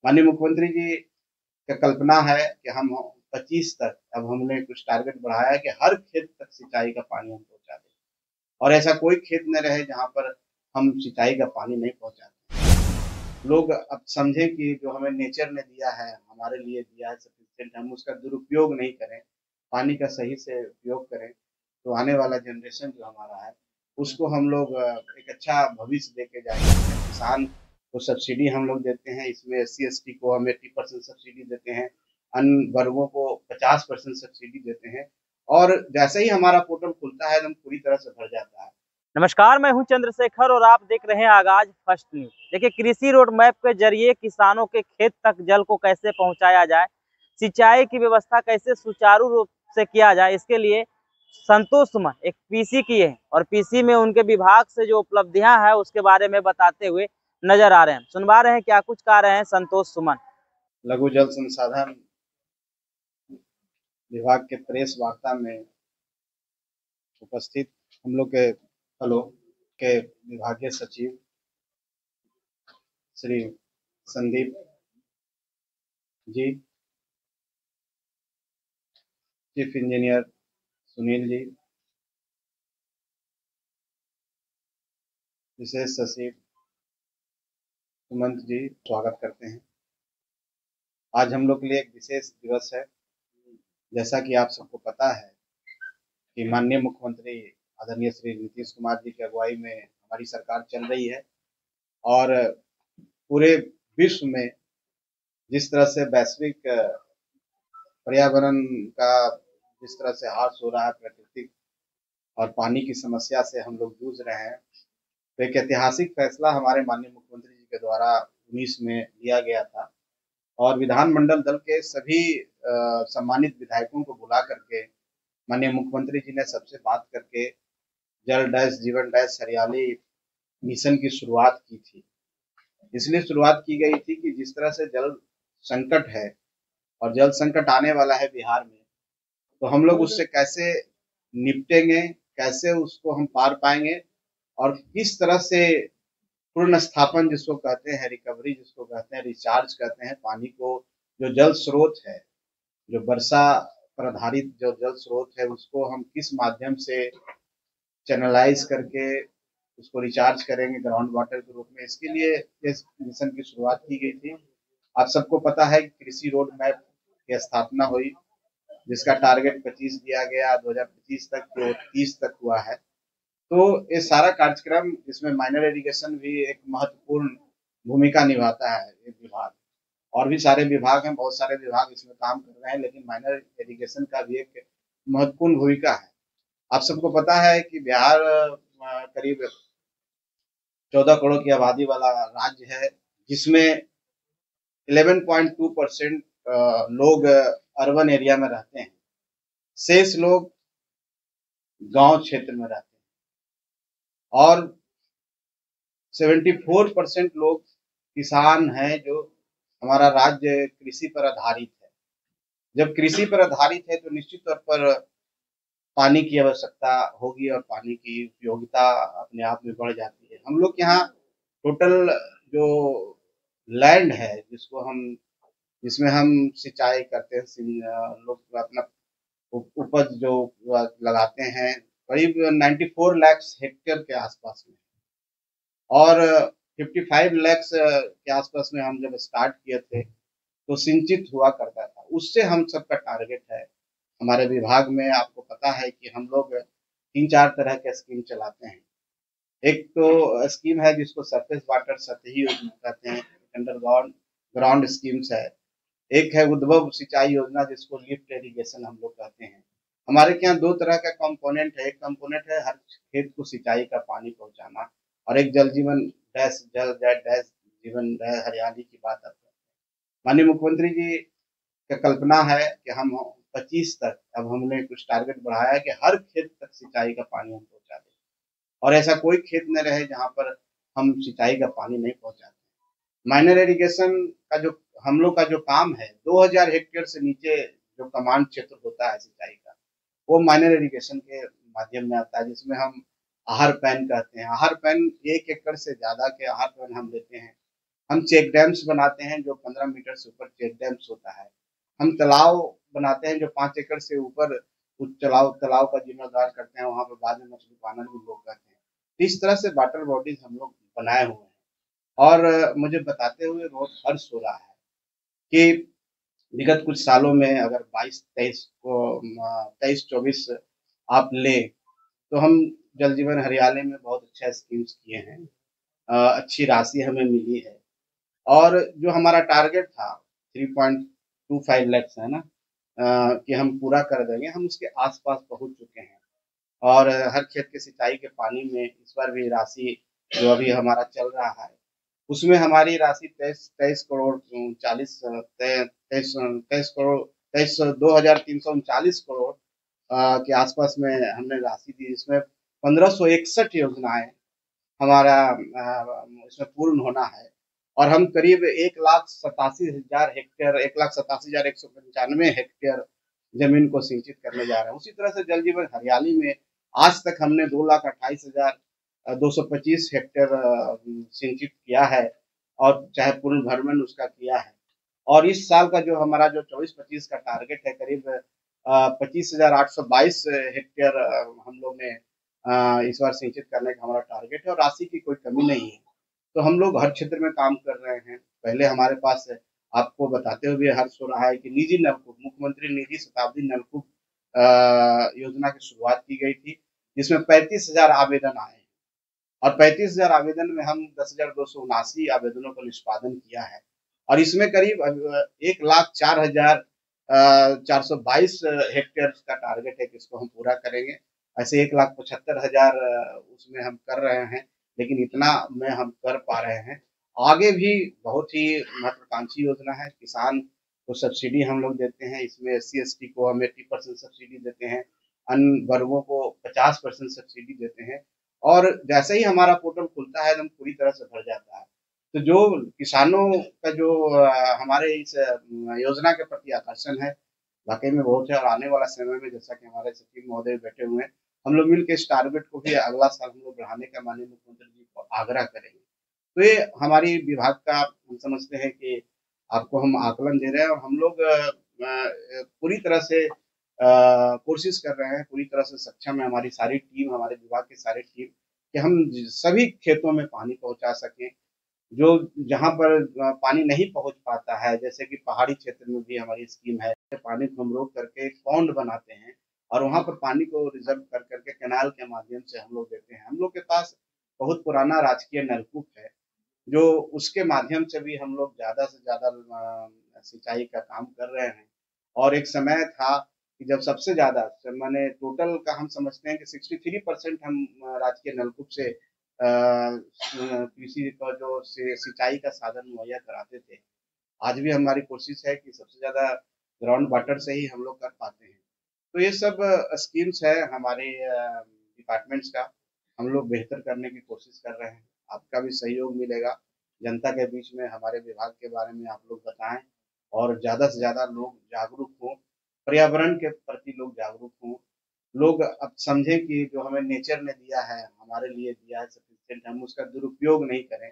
माननीय मुख्यमंत्री जी का कल्पना है कि हम 25 तक अब हमने कुछ टारगेट बढ़ाया है कि हर खेत तक सिंचाई का पानी हम पहुँचा दें और ऐसा कोई खेत न रहे जहाँ पर हम सिंचाई का पानी नहीं पहुँचाते। लोग अब समझें कि जो हमें नेचर ने दिया है, हमारे लिए दिया है सफिशिएंट, हम उसका दुरुपयोग नहीं करें, पानी का सही से उपयोग करें, तो आने वाला जनरेशन जो हमारा है, उसको हम लोग एक अच्छा भविष्य देके जाएँगे। किसान को सब्सिडी हम लोग देते हैं, इसमें एससी-एसटी को हम 80% सब्सिडी देते हैं, अन्य वर्गों को 50% सब्सिडी देते हैं और जैसे ही हमारा पोर्टल खुलता है, एकदम पूरी तरह से भर जाता है। नमस्कार, मैं हूं चंद्रशेखर और आप देख रहे हैं आगाज फर्स्ट न्यूज। देखिए, कृषि रोड मैप के जरिए किसानों के खेत तक जल को कैसे पहुंचाया जाए, सिंचाई की व्यवस्था कैसे सुचारू रूप से किया जाए, इसके लिए संतोष सुमन एक पीसी किए हैं और पीसी में उनके विभाग से जो उपलब्धियां हैं उसके बारे में बताते हुए नजर आ रहे हैं। सुनवा रहे हैं क्या कुछ कह रहे हैं संतोष सुमन। लघु जल संसाधन विभाग के प्रेस वार्ता में उपस्थित हम लोग के हेलो के विभागीय सचिव श्री संदीप जी, चीफ इंजीनियर सुनील जी, विशेष सचिव सुमंत जी, स्वागत करते हैं। आज हम लोग के लिए एक विशेष दिवस है। जैसा कि आप सबको पता है कि माननीय मुख्यमंत्री आदरणीय श्री नीतीश कुमार जी की अगुवाई में हमारी सरकार चल रही है और पूरे विश्व में जिस तरह से वैश्विक पर्यावरण का जिस तरह से हास हो रहा है, प्राकृतिक और पानी की समस्या से हम लोग जूझ रहे हैं, तो एक ऐतिहासिक फैसला हमारे माननीय मुख्यमंत्री जी के द्वारा 19 में लिया गया था और विधानमंडल दल के सभी सम्मानित विधायकों को बुला करके माननीय मुख्यमंत्री जी ने सबसे बात करके जल डैश जीवन डैश हरियाली मिशन की शुरुआत की थी। इसलिए शुरुआत की गई थी कि जिस तरह से जल संकट है और जल संकट आने वाला है बिहार में, तो हम लोग उससे कैसे निपटेंगे, कैसे उसको हम पार पाएंगे और किस तरह से पूर्ण स्थापन जिसको कहते हैं, रिकवरी जिसको कहते हैं, रिचार्ज कहते हैं, पानी को जो जल स्रोत है, जो वर्षा पर आधारित जो जल स्रोत है, उसको हम किस माध्यम से चैनलाइज करके उसको रिचार्ज करेंगे ग्राउंड वाटर के रूप में। इसके लिए इस मिशन की शुरुआत की गई थी। आप सबको पता है कि कृषि रोड मैप की स्थापना हुई, जिसका टारगेट 25 दिया गया, 2025 तक जो 30 तक हुआ है। तो ये सारा कार्यक्रम, इसमें माइनर इरिगेशन भी एक महत्वपूर्ण भूमिका निभाता है। ये विभाग और भी सारे विभाग हैं, बहुत सारे विभाग इसमें काम कर रहे हैं, लेकिन माइनर इरिगेशन का भी एक महत्वपूर्ण भूमिका है। आप सबको पता है कि बिहार करीब 14 करोड़ की आबादी वाला राज्य है, जिसमें 11.2% लोग अर्बन एरिया में रहते हैं, शेष लोग गांव क्षेत्र में रहते हैं और 74% लोग किसान हैं। जो हमारा राज्य कृषि पर आधारित है, जब कृषि पर आधारित है तो निश्चित तौर पर पानी की आवश्यकता होगी और पानी की उपयोगिता अपने आप में बढ़ जाती है। हम लोग यहाँ टोटल जो लैंड है जिसमें हम सिंचाई करते हैं, लोग अपना उपज जो लगाते हैं, करीब 94 लाख हेक्टेयर के आसपास में और 55 लाख के आसपास में हम जब स्टार्ट किए थे तो सिंचित हुआ करता था। उससे हम सबका टारगेट है हमारे विभाग में। आपको पता है कि हम लोग 3-4 तरह के स्कीम चलाते हैं। एक तो स्कीम है जिसको सरफेस वाटर सतही योजना कहते हैं, अंडरग्राउंड ग्राउंड स्कीम्स है। एक है उद्भव सिंचाई योजना जिसको लिफ्ट इरिगेशन हम लोग कहते हैं। हमारे के यहाँ 2 तरह का कंपोनेंट है। एक कंपोनेंट है हर खेत को सिंचाई का पानी पहुँचाना और एक जल जीवन डैश जल डैश जीवन डैश हरियाली की बात आती है। माननीय मुख्यमंत्री जी का कल्पना है कि हम 25 तक अब हमने कुछ टारगेट बढ़ाया है कि हर खेत तक सिंचाई का पानी हम पहुँचा दें और ऐसा कोई खेत न रहे जहाँ पर हम सिंचाई का पानी नहीं पहुँचाते। माइनर इरिगेशन का जो हम लोग का जो काम है, 2000 हेक्टेयर से नीचे जो कमांड क्षेत्र होता है सिंचाई का, वो माइनर इरिगेशन के माध्यम में आता है, जिसमें हम आहर पैन कहते हैं। आहर पैन 1 एकड़ से ज़्यादा के आहर पैन हम लेते हैं हम चेक डैम्स बनाते हैं जो 15 मीटर से ऊपर चेक डैम्स होता है। हम तालाब बनाते हैं जो 5 एकड़ से ऊपर उस तालाब का जीर्णोद्धार करते हैं, वहाँ पे बाद में मछली पालन भी लोग करते हैं। तो इस तरह से वाटर बॉडीज हम लोग बनाए हुए हैं और मुझे बताते हुए बहुत हर्ष हो रहा है कि विगत कुछ सालों में अगर 22-23 को 23-24 आप लें तो हम जल जीवन हरियाली में बहुत अच्छा स्कीम्स किए हैं। अच्छी राशि हमें मिली है और जो हमारा टारगेट था 3.25 लाख है ना, कि हम पूरा कर देंगे, हम उसके आसपास पहुंच चुके हैं। और हर खेत के सिंचाई के पानी में इस बार भी राशि जो अभी हमारा चल रहा है उसमें हमारी राशि 23 करोड़ के आसपास में हमने राशि दी, जिसमें 1561 योजनाएं हमारा इसमें पूर्ण होना है और हम करीब 1,87,000 हेक्टेयर 1,87,195 हेक्टेयर जमीन को सिंचित करने जा रहे हैं। उसी तरह से जल जीवन हरियाली में आज तक हमने 2,28,225 हेक्टेयर सिंचित किया है और चाहे पूर्ण भरमन उसका किया है। और इस साल का जो हमारा जो 24-25 का टारगेट है करीब 25,822 हेक्टेयर हम लोग ने इस बार सिंचित करने का हमारा टारगेट है और राशि की कोई कमी नहीं है। तो हम लोग हर क्षेत्र में काम कर रहे हैं। पहले हमारे पास आपको बताते हुए हर्ष हो रहा है कि निजी नलकूप मुख्यमंत्री निधि शताब्दी नलकूप योजना की शुरुआत की गई थी, जिसमें 35,000 आवेदन आए और 35,000 आवेदन में हम 10,279 आवेदनों को निष्पादन किया है और इसमें करीब 1,04,422 हेक्टेयर का टारगेट है कि इसको हम पूरा करेंगे। ऐसे 1,75,000 उसमें हम कर रहे हैं, लेकिन इतना में हम कर पा रहे हैं। आगे भी बहुत ही महत्वाकांक्षी योजना है। किसान को सब्सिडी हम लोग देते हैं, इसमें SC ST को हम 80% सब्सिडी देते हैं, अन्य वर्गों को 50% सब्सिडी देते हैं और जैसे ही हमारा पोर्टल खुलता है एकदम पूरी तरह से भर जाता है। तो जो किसानों का जो हमारे इस योजना के प्रति आकर्षण है वाकई में बहुत है और आने वाला समय में जैसा कि हमारे सचिव महोदय बैठे हुए हैं, हम लोग मिलकर इस टारगेट को भी अगला साल हम लोग बढ़ाने का माननीय मुख्यमंत्री जी को आग्रह करेंगे। तो ये हमारी विभाग का हम समझते हैं कि आपको हम आकलन दे रहे हैं और हम लोग पूरी तरह से कोशिश कर रहे हैं, पूरी तरह से सक्षम है हमारी सारी टीम, हमारे विभाग की सारी टीम कि हम सभी खेतों में पानी पहुंचा सकें। जो जहाँ पर पानी नहीं पहुंच पाता है, जैसे कि पहाड़ी क्षेत्र में भी हमारी स्कीम है, पानी को हम रोक करके पौंड बनाते हैं और वहाँ पर पानी को रिजर्व कर करके कैनाल के माध्यम से हम लोग देते हैं। हम लोग के पास बहुत पुराना राजकीय नलकूप है, जो उसके माध्यम से भी हम लोग ज़्यादा से ज़्यादा सिंचाई का काम कर रहे हैं और एक समय था कि जब सबसे ज़्यादा मैंने टोटल का हम समझते हैं कि 63% हम राजकीय नलकूप से कृषि का जो सिंचाई का साधन मुहैया कराते थे। आज भी हमारी कोशिश है कि सबसे ज़्यादा ग्राउंड वाटर से ही हम लोग कर पाते हैं। तो ये सब स्कीम्स है हमारे डिपार्टमेंट्स का, हम लोग बेहतर करने की कोशिश कर रहे हैं। आपका भी सहयोग मिलेगा, जनता के बीच में हमारे विभाग के बारे में आप लोग बताएं और ज़्यादा से ज़्यादा लोग जागरूक हों, पर्यावरण के प्रति लोग जागरूक हों। लोग अब समझें कि जो हमें नेचर ने दिया है, हमारे लिए दिया है सफिशिएंट, हम उसका दुरुपयोग नहीं करें,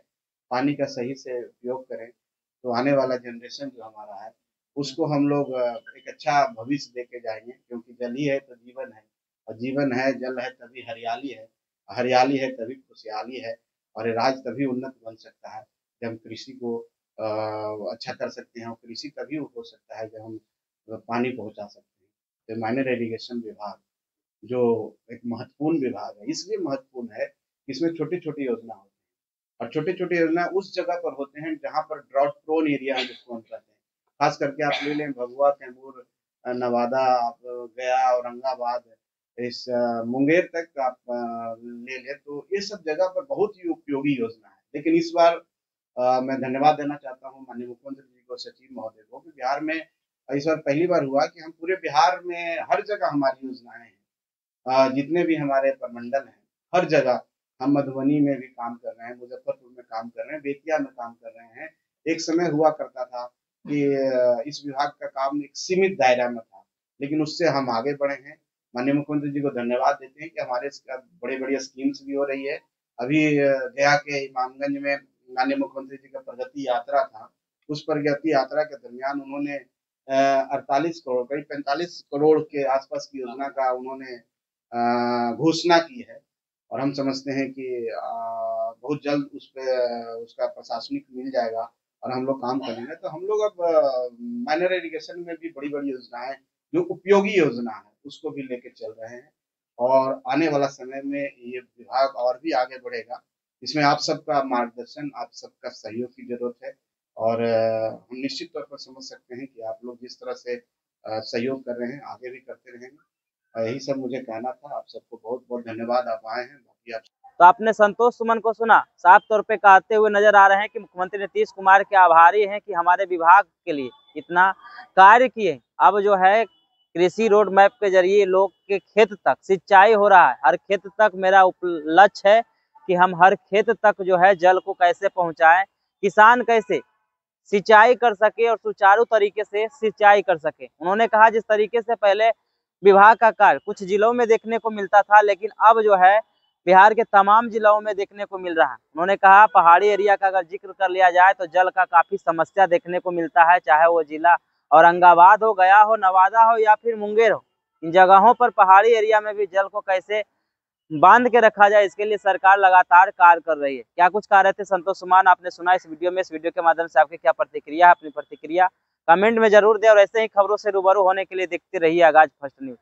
पानी का सही से उपयोग करें, तो आने वाला जनरेशन जो हमारा है, उसको हम लोग एक अच्छा भविष्य देके जाएँगे क्योंकि जल ही है तो जीवन है और जीवन है, जल है तभी हरियाली है, हरियाली है तभी खुशहाली है और ये राज्य तभी उन्नत बन सकता है, जब हम कृषि को अच्छा कर सकते हैं और कृषि तभी हो सकता है जब हम पानी पहुँचा सकते हैं। तो माइनर इरिगेशन विभाग जो एक महत्वपूर्ण विभाग है, इसलिए महत्वपूर्ण है कि इसमें छोटी-छोटी योजना होती है और छोटे-छोटे योजना उस जगह पर होते हैं जहाँ पर ड्राउट प्रोन एरिया है जिसको हम कहते हैं। खास करके आप ले लें भभुआ, कैमूर, नवादा, आप गया, औरंगाबाद, इस मुंगेर तक आप ले लें तो ये सब जगह पर बहुत ही उपयोगी योजना है। लेकिन इस बार मैं धन्यवाद देना चाहता हूँ माननीय मुख्यमंत्री जी को, सचिव महोदय को कि बिहार में इस बार पहली बार हुआ कि हम पूरे बिहार में हर जगह हमारी योजनाएँ हैं। जितने भी हमारे प्रमंडल हैं, हर जगह हम मधुबनी में भी काम कर रहे हैं, मुजफ्फरपुर में काम कर रहे हैं, बेतिया में काम कर रहे हैं। एक समय हुआ करता था कि इस विभाग का काम एक सीमित दायरा में था, लेकिन उससे हम आगे बढ़े हैं। माननीय मुख्यमंत्री जी को धन्यवाद देते हैं कि हमारे बड़ी-बड़ी स्कीम्स भी हो रही है। अभी गया के इमामगंज में माननीय मुख्यमंत्री जी का प्रगति यात्रा था, उस प्रगति यात्रा के दरमियान उन्होंने 48 करोड़ करीब 45 करोड़ के आसपास की योजना का उन्होंने घोषणा की है और हम समझते हैं कि बहुत जल्द उस पे उसका प्रशासनिक मिल जाएगा और हम लोग काम करेंगे। तो हम लोग अब माइनर इरिगेशन में भी बड़ी-बड़ी योजनाएं जो उपयोगी योजना है उसको भी लेके चल रहे हैं और आने वाला समय में ये विभाग और भी आगे बढ़ेगा। इसमें आप सबका मार्गदर्शन, आप सबका सहयोग की जरूरत है और हम निश्चित तौर पर समझ सकते हैं कि आप लोग जिस तरह से सहयोग कर रहे हैं आगे भी करते रहेंगे। यही सब मुझे कहना था। आप सबको बहुत-बहुत धन्यवाद, आप आए हैं। बाकी आप तो आपने संतोष सुमन को सुना, साफ तौर पे कहते हुए नजर आ रहे हैं कि मुख्यमंत्री नीतीश कुमार के आभारी हैं कि हमारे विभाग के लिए इतना कार्य किए। अब जो है कृषि रोड मैप के जरिए लोग के खेत तक सिंचाई हो रहा है। हर खेत तक मेरा लक्ष्य है कि हम हर खेत तक जो है जल को कैसे पहुंचाएं, किसान कैसे सिंचाई कर सके और सुचारू तरीके से सिंचाई कर सके। उन्होंने कहा जिस तरीके से पहले विभाग का कार्य कुछ जिलों में देखने को मिलता था, लेकिन अब जो है बिहार के तमाम जिलों में देखने को मिल रहा है। उन्होंने कहा पहाड़ी एरिया का अगर जिक्र कर लिया जाए तो जल का काफी समस्या देखने को मिलता है, चाहे वो जिला औरंगाबाद हो, गया हो, नवादा हो या फिर मुंगेर हो। इन जगहों पर पहाड़ी एरिया में भी जल को कैसे बांध के रखा जाए, इसके लिए सरकार लगातार कार्य कर रही है। क्या कुछ कह रहे थे संतोष सुमन, आपने सुना इस वीडियो में। इस वीडियो के माध्यम से आपकी क्या प्रतिक्रिया है, अपनी प्रतिक्रिया कमेंट में जरूर दें और ऐसे ही खबरों से रूबरू होने के लिए देखते रहिए आगाज फर्स्ट न्यूज।